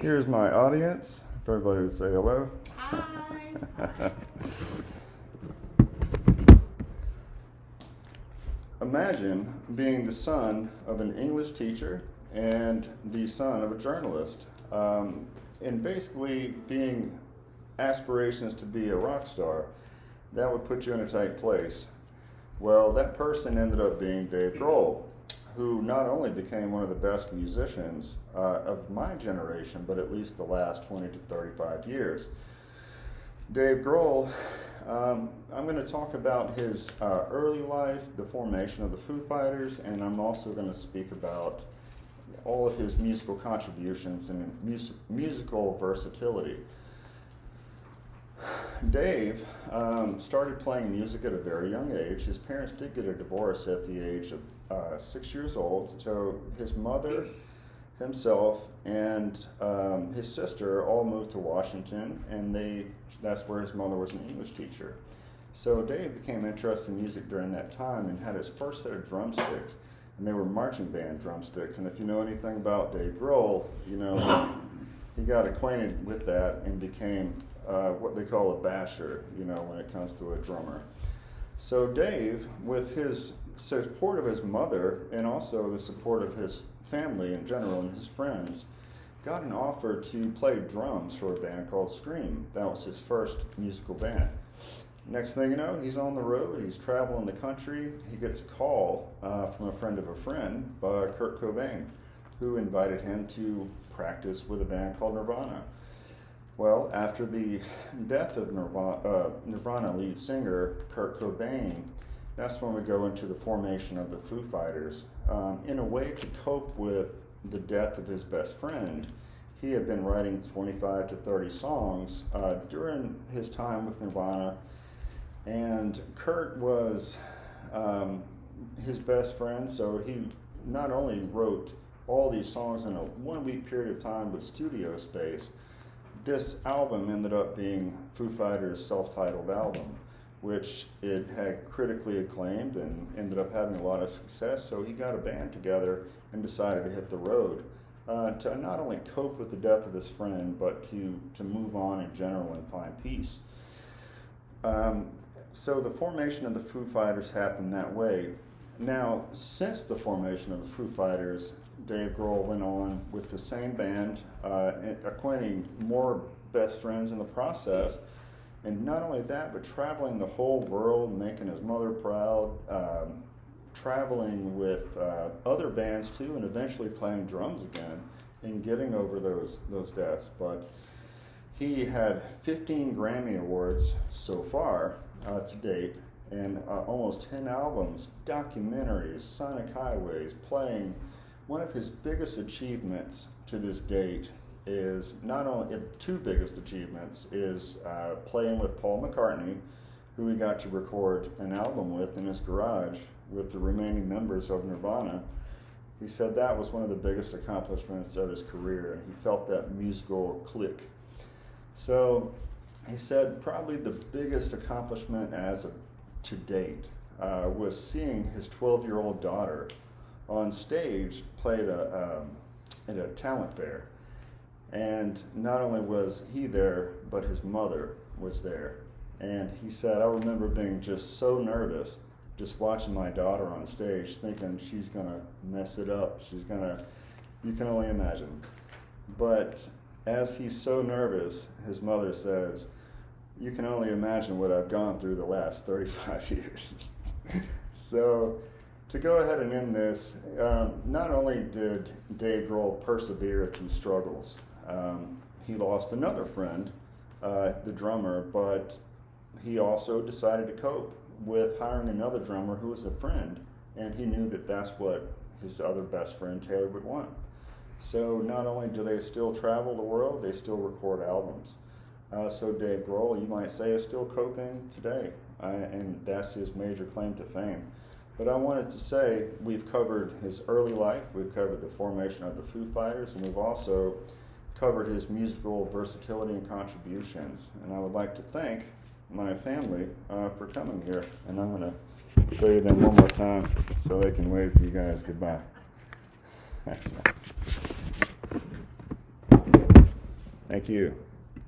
Here's my audience. If everybody would say hello. Hi. Imagine being the son of an English teacher and the son of a journalist, and basically being aspirations to be a rock star. That would put you in a tight place. Well, that person ended up being Dave Grohl, who not only became one of the best musicians of my generation, but at least the last 20 to 35 years. Dave Grohl, I'm going to talk about his early life, the formation of the Foo Fighters, and I'm also going to speak about all of his musical contributions and musical versatility. Dave started playing music at a very young age. His parents did get a divorce at the age of 6 years old, so his mother, himself, and his sister all moved to Washington, and that's where his mother was an English teacher. So Dave became interested in music during that time and had his first set of drumsticks, and they were marching band drumsticks. And if you know anything about Dave Grohl, you know he got acquainted with that and became what they call a basher, when it comes to a drummer. So Dave, with his support of his mother and also the support of his family in general and his friends, got an offer to play drums for a band called Scream. That was his first musical band. Next thing you know, he's on the road, he's traveling the country. He gets a call from a friend of a friend, Kurt Cobain, who invited him to practice with a band called Nirvana. Well, after the death of Nirvana lead singer Kurt Cobain, that's when we go into the formation of the Foo Fighters. In a way to cope with the death of his best friend, he had been writing 25 to 30 songs during his time with Nirvana, and Kurt was his best friend, so he not only wrote all these songs in a 1 week period of time with studio space. This album ended up being Foo Fighters' self-titled album, which it had critically acclaimed and ended up having a lot of success. So he got a band together and decided to hit the road to not only cope with the death of his friend, but to move on in general and find peace. So the formation of the Foo Fighters happened that way. Now, since the formation of the Foo Fighters, Dave Grohl went on with the same band, acquainting more best friends in the process. And not only that, but traveling the whole world, making his mother proud, traveling with other bands too, and eventually playing drums again and getting over those deaths. But he had 15 Grammy Awards so far to date, and almost 10 albums, documentaries, Sonic Highways, playing. One of his biggest achievements to this date is two biggest achievements is playing with Paul McCartney, who he got to record an album with in his garage with the remaining members of Nirvana. He said that was one of the biggest accomplishments of his career, and he felt that musical click. So he said probably the biggest accomplishment to date was seeing his 12-year-old daughter on stage played at a talent fair. And not only was he there, but his mother was there. And he said, I remember being just so nervous, just watching my daughter on stage, thinking she's gonna mess it up. You can only imagine. But as he's so nervous, his mother says, you can only imagine what I've gone through the last 35 years. So, to go ahead and end this, not only did Dave Grohl persevere through struggles, he lost another friend, the drummer, but he also decided to cope with hiring another drummer who was a friend, and he knew that that's what his other best friend Taylor would want. So not only do they still travel the world, they still record albums. So Dave Grohl, you might say, is still coping today, and that's his major claim to fame. But I wanted to say we've covered his early life, we've covered the formation of the Foo Fighters, and we've also covered his musical versatility and contributions. And I would like to thank my family for coming here. And I'm going to show you them one more time so they can wave to you guys goodbye. Thank you.